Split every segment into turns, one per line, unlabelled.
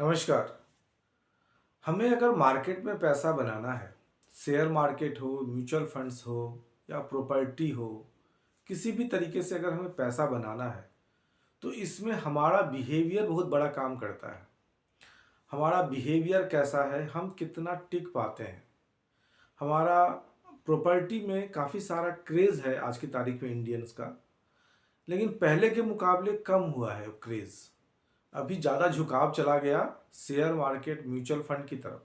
नमस्कार। हमें अगर मार्केट में पैसा बनाना है, शेयर मार्केट हो, म्यूचुअल फंड्स हो या प्रॉपर्टी हो, किसी भी तरीके से अगर हमें पैसा बनाना है, तो इसमें हमारा बिहेवियर बहुत बड़ा काम करता है। हमारा बिहेवियर कैसा है, हम कितना टिक पाते हैं। हमारा प्रॉपर्टी में काफ़ी सारा क्रेज़ है आज की तारीख में इंडियंस का, लेकिन पहले के मुकाबले कम हुआ है क्रेज़। अभी ज़्यादा झुकाव चला गया शेयर मार्केट, म्यूचुअल फंड की तरफ।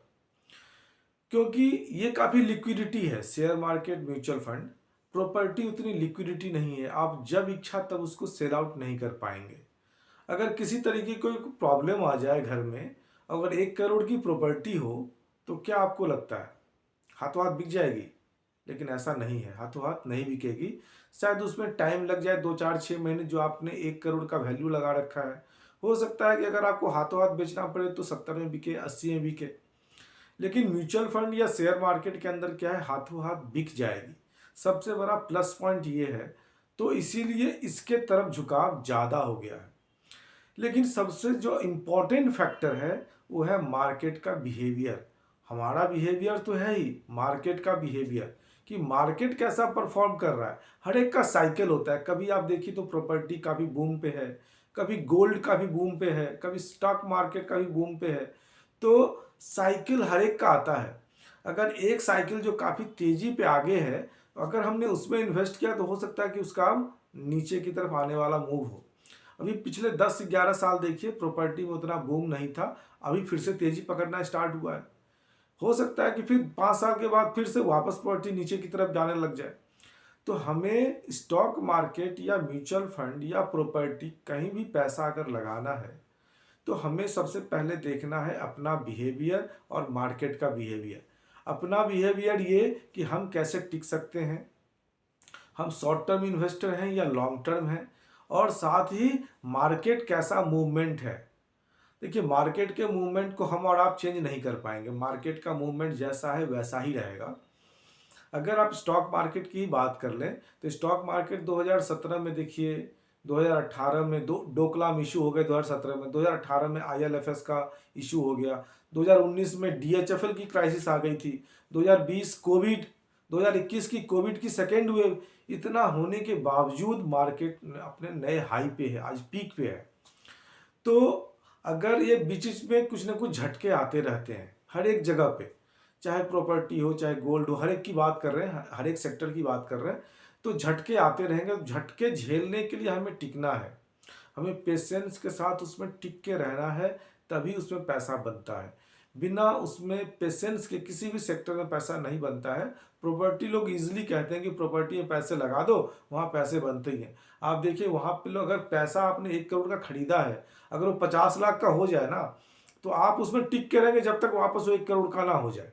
क्योंकि ये काफ़ी लिक्विडिटी है share market, mutual fund. Property उतनी लिक्विडिटी नहीं है, आप जब इच्छा तब उसको सेल आउट नहीं कर पाएंगे। अगर किसी तरीके की कोई प्रॉब्लम आ जाए घर में, अगर 1 करोड़ की प्रॉपर्टी हो, तो क्या आपको लगता है हाथों हाथ बिक जाएगी? लेकिन ऐसा नहीं है, हाथों हाथ नहीं बिकेगी। शायद उसमें टाइम लग जाए, 2 4 6 महीने। जो आपने 1 करोड़ का वैल्यू लगा रखा है, हो सकता है कि अगर आपको हाथों हाथ बेचना पड़े तो 70 में बिके, 80 में बिके। लेकिन म्यूचुअल फंड या शेयर मार्केट के अंदर क्या है, हाथों हाथ बिक जाएगी। सबसे बड़ा प्लस पॉइंट ये है, तो इसीलिए इसके तरफ झुकाव ज़्यादा हो गया है। लेकिन सबसे जो इम्पोर्टेंट फैक्टर है, वो है मार्केट का बिहेवियर। हमारा बिहेवियर तो है ही, मार्केट का बिहेवियर, कि मार्केट कैसा परफॉर्म कर रहा है। हर एक का साइकिल होता है। कभी आप देखिए तो प्रॉपर्टी का भी बूम पे है, कभी गोल्ड का भी बूम पे है, कभी स्टॉक मार्केट का भी बूम पे है। तो साइकिल हर एक का आता है। अगर एक साइकिल जो काफ़ी तेज़ी पे आगे है, अगर हमने उसमें इन्वेस्ट किया तो हो सकता है कि उसका नीचे की तरफ आने वाला मूव हो। अभी पिछले 10 से 11 साल देखिए, प्रॉपर्टी में उतना बूम नहीं था। अभी फिर से तेज़ी पकड़ना स्टार्ट हुआ है। हो सकता है कि फिर 5 साल के बाद फिर से वापस प्रॉपर्टी नीचे की तरफ जाने लग जाए। तो हमें स्टॉक मार्केट या म्यूचुअल फंड या प्रॉपर्टी कहीं भी पैसा अगर लगाना है, तो हमें सबसे पहले देखना है अपना बिहेवियर और मार्केट का बिहेवियर। अपना बिहेवियर ये कि हम कैसे टिक सकते हैं, हम शॉर्ट टर्म इन्वेस्टर हैं या लॉन्ग टर्म हैं, और साथ ही मार्केट कैसा मूवमेंट है। देखिए, मार्केट के मूवमेंट को हम और आप चेंज नहीं कर पाएंगे। मार्केट का मूवमेंट जैसा है वैसा ही रहेगा। अगर आप स्टॉक मार्केट की बात कर लें, तो स्टॉक मार्केट 2017 में देखिए, 2018 में डोकलाम इशू हो गए, 2017 में, 2018 में आईएलएफएस का इशू हो गया, 2019 में डीएचएफएल की क्राइसिस आ गई थी, 2020 कोविड, 2021 की कोविड की सेकेंड वेव। इतना होने के बावजूद मार्केट अपने नए हाई पे है, आज पीक पे है। तो अगर ये बीच में कुछ ना कुछ झटके आते रहते हैं हर एक जगह पे, चाहे प्रॉपर्टी हो, चाहे गोल्ड हो, हर एक की बात कर रहे हैं, हर एक सेक्टर की बात कर रहे हैं। तो झटके आते रहेंगे। तो झटके झेलने के लिए हमें टिकना है, हमें पेशेंस के साथ उसमें टिक के रहना है, तभी उसमें पैसा बनता है। बिना उसमें पेशेंस के किसी भी सेक्टर में पैसा नहीं बनता है। प्रॉपर्टी लोग इजीली कहते हैं कि प्रॉपर्टी में पैसे लगा दो, वहाँ पैसे बनते ही हैं। आप देखिए, वहाँ पे लोग, अगर पैसा आपने 1 करोड़ का खरीदा है, अगर वो 50 लाख का हो जाए ना, तो आप उसमें टिक के रहेंगे जब तक वापस वो 1 करोड़ का ना हो जाए।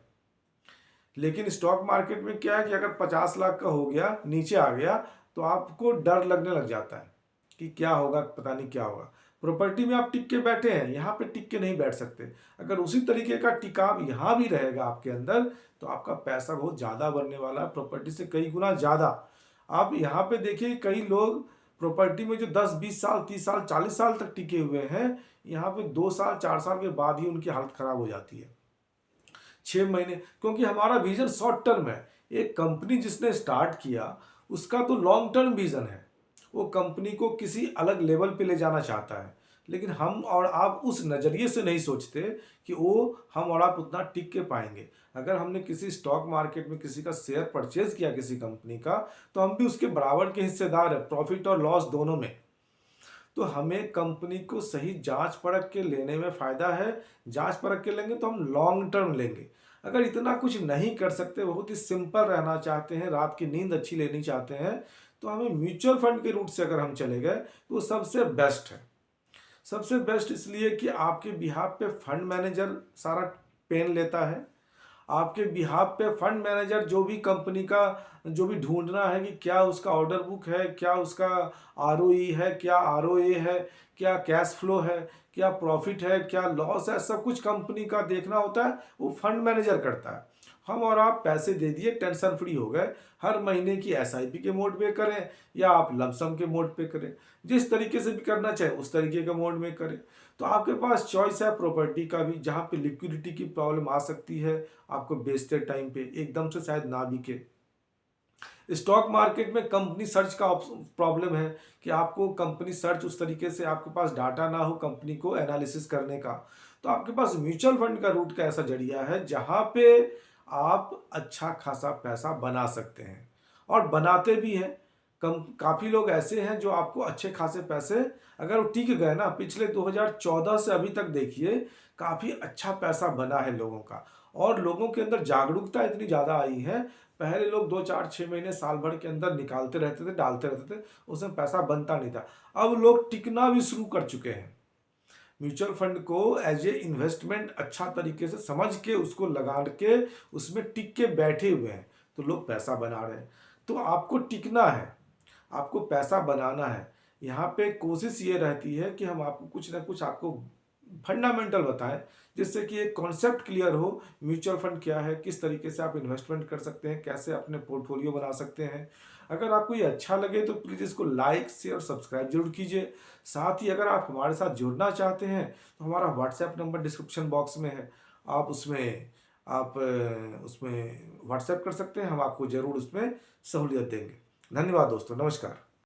लेकिन स्टॉक मार्केट में क्या है कि अगर 50 लाख का हो गया, नीचे आ गया, तो आपको डर लगने लग जाता है कि क्या होगा, पता नहीं क्या होगा। प्रॉपर्टी में आप टिक के बैठे हैं, यहाँ पे टिक के नहीं बैठ सकते। अगर उसी तरीके का टिकाव यहाँ भी रहेगा आपके अंदर, तो आपका पैसा बहुत ज़्यादा बनने वाला है, प्रॉपर्टी से कई गुना ज़्यादा। आप यहाँ पे देखिए, कई लोग प्रॉपर्टी में जो 10 20 साल, 30 साल, 40 साल तक टिके हुए हैं, यहाँ पे 2 साल 4 साल के बाद ही उनकी हालत खराब हो जाती है, 6 महीने। क्योंकि हमारा विजन शॉर्ट टर्म है। एक कंपनी जिसने स्टार्ट किया, उसका तो लॉन्ग टर्म विजन है। वो कंपनी को किसी अलग लेवल पे ले जाना चाहता है। लेकिन हम और आप उस नज़रिए से नहीं सोचते कि वो हम और आप उतना टिक के पाएंगे। अगर हमने किसी स्टॉक मार्केट में किसी का शेयर परचेज किया किसी कंपनी का, तो हम भी उसके बराबर के हिस्सेदार है, प्रॉफिट और लॉस दोनों में। तो हमें कंपनी को सही जांच परख के लेने में फ़ायदा है। जांच परख के लेंगे तो हम लॉन्ग टर्म लेंगे। अगर इतना कुछ नहीं कर सकते, बहुत ही सिंपल रहना चाहते हैं, रात की नींद अच्छी लेनी चाहते हैं, तो हमें म्यूचुअल फंड के रूट से अगर हम चले गए, तो वो सबसे बेस्ट है। सबसे बेस्ट इसलिए कि आपके बिहाफ पे फंड मैनेजर सारा पेन लेता है। आपके बिहाफ पे फंड मैनेजर जो भी कंपनी का जो भी ढूंढना है कि क्या उसका ऑर्डर बुक है, क्या उसका आरओई है, क्या आरओए है, क्या कैश फ्लो है, क्या प्रॉफिट है, क्या लॉस है, सब कुछ कंपनी का देखना होता है, वो फंड मैनेजर करता है। हम और आप पैसे दे दिए, टेंशन फ्री हो गए। हर महीने की एसआईपी के मोड पे करें या आप लमसम के मोड पे करें, जिस तरीके से भी करना चाहे उस तरीके का मोड में करें। तो आपके पास चॉइस है प्रॉपर्टी का भी, जहाँ पे लिक्विडिटी की प्रॉब्लम आ सकती है आपको बेचते टाइम पे, एकदम से शायद ना बिके। स्टॉक मार्केट में कंपनी सर्च का प्रॉब्लम है कि आपको कंपनी सर्च उस तरीके से आपके पास डाटा ना हो कंपनी को एनालिसिस करने का। तो आपके पास म्यूचुअल फंड का रूट का ऐसा जरिया है जहाँ पे आप अच्छा खासा पैसा बना सकते हैं और बनाते भी हैं। कम काफ़ी लोग ऐसे हैं जो आपको अच्छे खासे पैसे, अगर वो टिक गए ना, पिछले 2014 से अभी तक देखिए काफ़ी अच्छा पैसा बना है लोगों का। और लोगों के अंदर जागरूकता इतनी ज़्यादा आई है। पहले लोग 2 4 6 महीने साल भर के अंदर निकालते रहते थे, डालते रहते थे, उसमें पैसा बनता नहीं था। अब लोग टिकना भी शुरू कर चुके हैं। म्यूचुअल फंड को एज ए इन्वेस्टमेंट अच्छा तरीके से समझ के उसको लगा के उसमें टिक के बैठे हुए हैं, तो लोग पैसा बना रहे हैं। तो आपको टिकना है, आपको पैसा बनाना है। यहाँ पे कोशिश ये रहती है कि हम आपको कुछ ना कुछ आपको फंडामेंटल बताएं, जिससे कि एक कॉन्सेप्ट क्लियर हो। म्यूचुअल फंड क्या है, किस तरीके से आप इन्वेस्टमेंट कर सकते हैं, कैसे अपने पोर्टफोलियो बना सकते हैं। अगर आपको ये अच्छा लगे तो प्लीज़ इसको लाइक शेयर सब्सक्राइब जरूर कीजिए। साथ ही अगर आप हमारे साथ जुड़ना चाहते हैं तो हमारा व्हाट्सएप नंबर डिस्क्रिप्शन बॉक्स में है, आप उसमें व्हाट्सएप कर सकते हैं, हम आपको ज़रूर उसमें सहूलियत देंगे। धन्यवाद दोस्तों, नमस्कार।